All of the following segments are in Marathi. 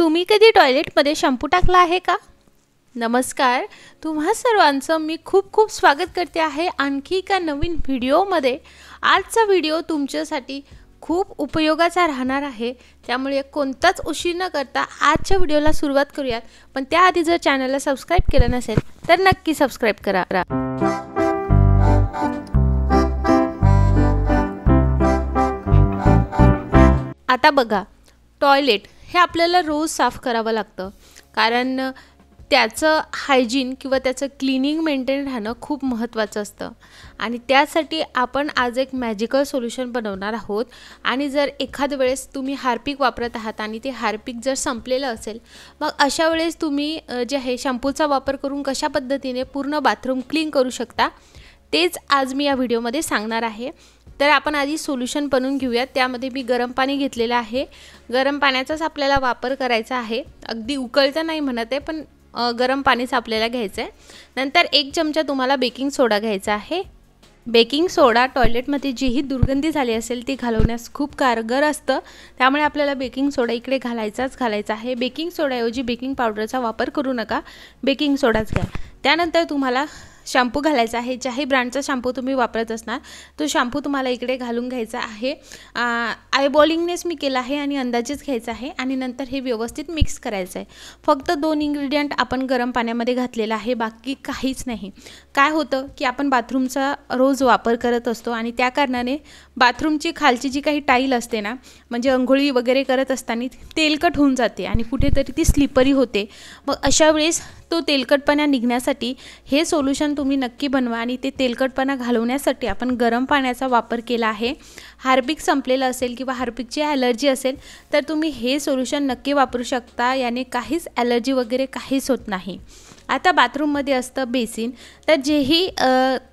तुम्ही कधी टॉयलेटमध्ये शॅम्पू टाकला आहे का? नमस्कार, तुम्हा सर्वांचं मी खूप खूप स्वागत करते आहे आणखी एका नवीन व्हिडिओमध्ये। आजचा व्हिडिओ तुमच्यासाठी खूप उपयोगाचा राहणार आहे, त्यामुळे कोणताच उशीर न करता आजच्या व्हिडिओला सुरुवात करूयात। पण त्याआधी जर चॅनलला सबस्क्राइब केलं नसेल तर नक्की सबस्क्राइब करा। आता बघा, टॉयलेट हे आपल्याला रोज साफ करावं लागतं, कारण त्याचं हायजीन किंवा त्याचं क्लीनिंग मेंटेन राहणं खूप महत्त्वाचं असतं। आणि त्यासाठी आपण आज एक मॅजिकल सोल्युशन बनवणार आहोत। आणि जर एखाद्या वेळेस तुम्ही हार्पिक वापरत आहात आणि ते हार्पिक जर संपलेलं असेल, मग अशा वेळेस तुम्ही जे आहे शॅम्पूचा वापर करून कशा पद्धतीने पूर्ण बाथरूम क्लीन करू शकता, तेच आज मी या व्हिडिओमध्ये सांगणार आहे। तर आपण आधी सोल्युशन बनवून घेऊयात। त्यामध्ये मी गरम पाणी घेतलेलं आहे। गरम पाण्याचाच आपल्याला वापर करायचा आहे, अगदी उकळतं नाही म्हणत आहे, पण गरम पाणीच आपल्याला घ्यायचं आहे। नंतर 1 चमचा तुम्हाला बेकिंग सोडा घ्यायचा आहे। बेकिंग सोडा टॉयलेटमध्ये जीही दुर्गंधी झाली असेल ती घालवण्यास खूप कारगर असतं, त्यामुळे आपल्याला बेकिंग सोडा इकडे घालायचा आहे। बेकिंग सोड्याऐवजी बेकिंग पावडरचा वापर करू नका, बेकिंग सोडाच घ्या। त्यानंतर तुम्हाला शॅम्पू घालायचा आहे। ज्याही ब्रँडचा शॅम्पू तुम्ही वापरत असणार तो शॅम्पू तुम्हाला इकडे घालून घ्यायचा आहे। आयबॉलिंगनेच मी केला आहे आणि अंदाजेच घ्यायचा आहे। आणि नंतर हे व्यवस्थित मिक्स करायचं आहे। फक्त 2 इन्ग्रेडियंट आपण गरम पाण्यामध्ये घातलेला आहे, बाकी काहीच नाही। काय होतं की आपण बाथरूमचा रोज वापर करत असतो आणि त्या कारणाने बाथरूमची खालची जी काही टाईल असते ना, म्हणजे अंघोळी वगैरे करत असताना तेलकट होऊन जाते आणि कुठेतरी ती स्लिपरी होते। मग अशा वेळेस तो तेलकटपणा निघण्यासाठी हे सोल्युशन तुम्ही नक्की बनवा। आणि ते तेलकटपणा घालवण्यासाठी आपण गरम पाण्याचा वापर केला आहे। हार्पिक संपलेलं असेल किंवा हार्पिकची ॲलर्जी असेल तर तुम्ही हे सोल्युशन नक्की वापरू शकता, याने काहीच ॲलर्जी वगैरे काहीच होत नाही। आता बाथरूममध्ये असतं बेसिन, तर जेही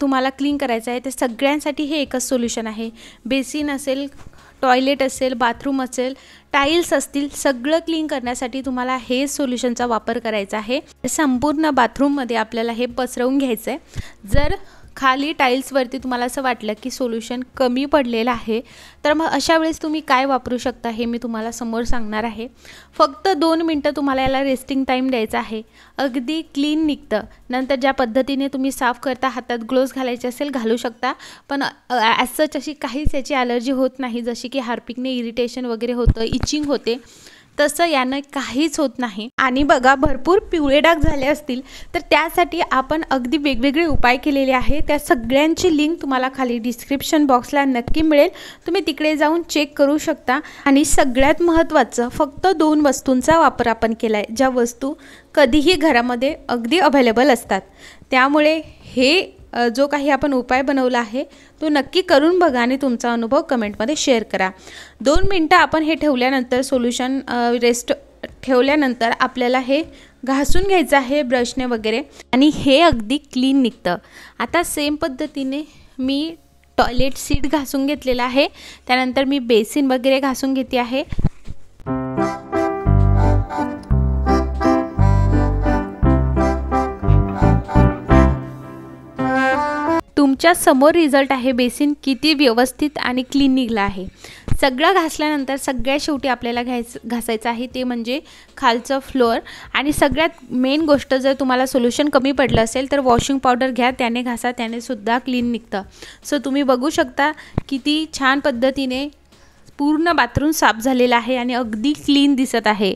तुम्हाला क्लीन करायचं आहे ते सगळ्यांसाठी हे एकच सोल्युशन आहे। बेसिन असेल, टॉयलेट असेल, बाथरूम असेल, टाईल्स असतील, सगळं क्लीन करण्यासाठी तुम्हाला हे सोल्युशनचा वापर करायचा आहे। संपूर्ण बाथरूममध्ये आपल्याला हे पसरवून घ्यायचं आहे। जर खाली टाईल्सवरती तुम्हाला असं वाटलं की सोल्युशन कमी पडलेलं आहे, तर मग अशा वेळेस तुम्ही काय वापरू शकता हे मी तुम्हाला समोर सांगणार आहे। फक्त 2 मिनटं तुम्हाला याला रेस्टिंग टाईम द्यायचा आहे, अगदी क्लीन निघतं। नंतर ज्या पद्धतीने तुम्ही साफ करता, हातात ग्लोव्ज घालायचे असेल घालू शकता, पण ॲज सच अशी काहीच याची ॲलर्जी होत नाही। जशी की हार्पिकने इरिटेशन वगैरे होतं, इचिंग होते, तसं यानं काहीच होत नाही। आणि बघा, भरपूर पिवळे डाग झाले असतील तर त्यासाठी आपण अगदी वेगवेगळे उपाय केलेले आहे। त्या सगळ्यांची लिंक तुम्हाला खाली डिस्क्रिप्शन बॉक्सला नक्की मिळेल, तुम्ही तिकडे जाऊन चेक करू शकता। आणि सगळ्यात महत्त्वाचं, फक्त 2 वस्तूंचा वापर आपण केला आहे, ज्या वस्तू कधीही घरामध्ये अगदी अवेलेबल असतात। त्यामुळे हे जो काही आपण उपाय बनवला आहे तो नक्की करून बघा आणि तुमचा अनुभव कमेंटमध्ये शेअर करा। 2 मिनटं आपण हे ठेवल्यानंतर सोल्युशन रेस्ट ठेवल्यानंतर आपल्याला हे घासून घ्यायचं आहे ब्रशने वगैरे, आणि हे अगदी क्लीन निघतं। आता सेम पद्धतीने मी टॉयलेट सीट घासून घेतलेला आहे, त्यानंतर मी बेसिन वगैरे घासून घेते आहे। तुमच्या समोर रिझल्ट आहे, बेसिन किती व्यवस्थित आणि क्लीन निघला आहे। सगळं घासल्यानंतर सगळ्यात शेवटी आपल्याला घासायचं आहे ते म्हणजे खालचं फ्लोअर। आणि सगळ्यात मेन गोष्ट, जर तुम्हाला सोल्युशन कमी पडलं असेल तर वॉशिंग पावडर घ्या, त्याने घासा, त्याने सुद्धा क्लीन निघतं। सो तुम्ही बघू शकता किती छान पद्धतीने पूर्ण बाथरूम साफ झालेला आहे आणि अगदी क्लीन दिसत आहे।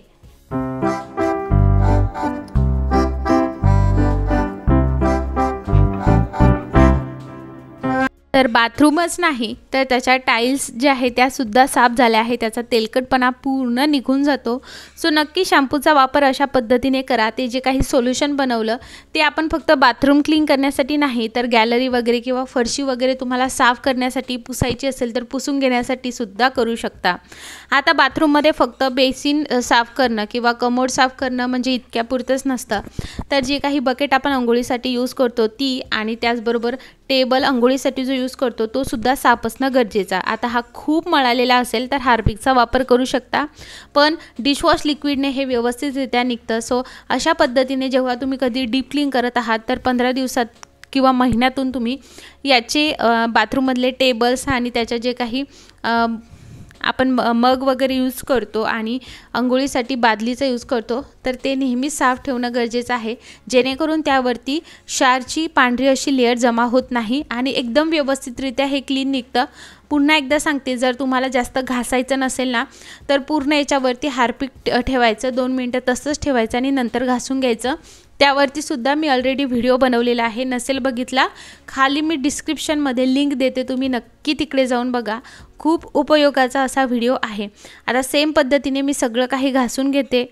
तर बाथरूमच नाही तर त्याच्या टाईल्स ज्या आहेत त्या सुद्धा साफ झाल्या आहेत, त्याचा तेलकटपणा पूर्ण निघून जातो। सो नक्की शॅम्पूचा वापर अशा पद्धतीने करा। ते जे काही सोल्युशन बनवलं ते आपण फक्त बाथरूम क्लीन करण्यासाठी नाही, तर गॅलरी वगैरे किंवा फरशी वगैरे तुम्हाला साफ करण्यासाठी, पुसायची असेल तर पुसून घेण्यासाठी सुद्धा करू शकता। आता बाथरूममध्ये फक्त बेसिन साफ करणं किंवा कमोड साफ करणं म्हणजे इतक्यापुरतंच नसतं, तर जे काही बकेट आपण अंघोळीसाठी यूज करतो ती, आणि त्याचबरोबर टेबल अंघोळीसाठी जो यूज करतो तो सुद्धा साफ असणं गरजेचं। आता हा खूप मळालेला असेल तर हार्पिकचा वापर करू शकता, पण डिशवॉश लिक्विडने हे व्यवस्थितरित्या निघतं। सो अशा पद्धतीने जेव्हा तुम्ही कधी डीप क्लीन करत आहात तर 15 दिवसात किंवा महिन्यातून तुम्ही याचे बाथरूममधले टेबल्स आणि त्याच्या जे काही आपण मग वगैरे यूज करतो आणि अंघोळीसाठी बादलीचा यूज करतो, तर ते नेहमी साफ ठेवणं गरजेचं आहे, जेणेकरून त्यावरती क्षारची पांढरी अशी लेअर जमा होत नाही आणि एकदम व्यवस्थितरित्या हे क्लीन निघतं. पुन्हा एकदा सांगते, जर तुम्हाला जास्त घासायचं नसेल ना, तर पूर्ण याच्यावरती हार्पिक ठेवायचं, 2 मिनटं तसंच ठेवायचं आणि नंतर घासून घ्यायचं. त्यावरती सुद्धा मी ऑलरेडी व्हिडिओ बनवलेला आहे, नसेल बघितला खाली मी डिस्क्रिप्शनमध्ये लिंक देते, तुम्ही नक्की तिकडे जाऊन बघा. खूप उपयोगाचा असा व्हिडिओ आहे. आता सेम पद्धतीने मी सगळं काही घासून घेते.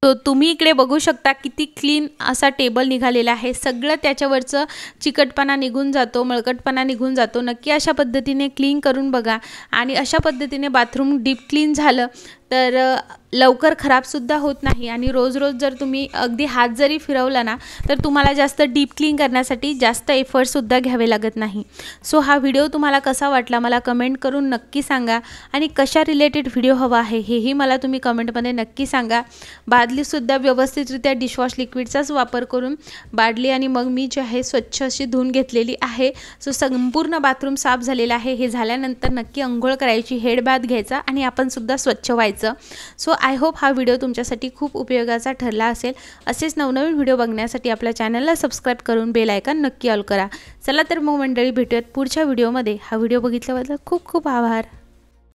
तो तुम्ही इकडे बघू शकता किती क्लीन असा टेबल निघालेला आहे. सगळं त्याच्यावरचं चिकटपणा निघून जातो, मळकटपणा निघून जातो. नक्की अशा पद्धतीने क्लीन करून बघा. आणि अशा पद्धतीने बाथरूम डीप क्लीन झालं तर लवकर खराबसुद्धा होत नाही. आणि रोज रोज जर तुम्ही अगदी हात जरी फिरवला ना, तर तुम्हाला जास्त डीप क्लीन करण्यासाठी जास्त एफर्टसुद्धा घ्यावे लागत नाही. सो हा व्हिडिओ तुम्हाला कसा वाटला मला कमेंट करून नक्की सांगा. आणि कशा रिलेटेड व्हिडिओ हवा आहे हेही मला तुम्ही कमेंटमध्ये नक्की सांगा. बादलीसुद्धा व्यवस्थितरित्या डिशवॉश लिक्विडचाच वापर करून बादली आणि मग मी जी आहे स्वच्छ अशी धुवून घेतलेली आहे. सो संपूर्ण बाथरूम साफ झालेला आहे. हे झाल्यानंतर नक्की अंघोळ करायची, हेड बाथ घ्यायचा आणि आपण सुद्धा स्वच्छ व्हायचं. सो आय होप हा व्हिडिओ तुमच्यासाठी खूप उपयोगाचा ठरला असेल. असेच नवनवीन व्हिडिओ बघण्यासाठी आपल्या चॅनलला सबस्क्राईब करून बेल आयकॉन नक्की ऑल करा. चला तर मग मंडळी, भेटूयात पुढच्या व्हिडिओमध्ये. हा व्हिडिओ बघितल्याबद्दल खूप खूप आभार.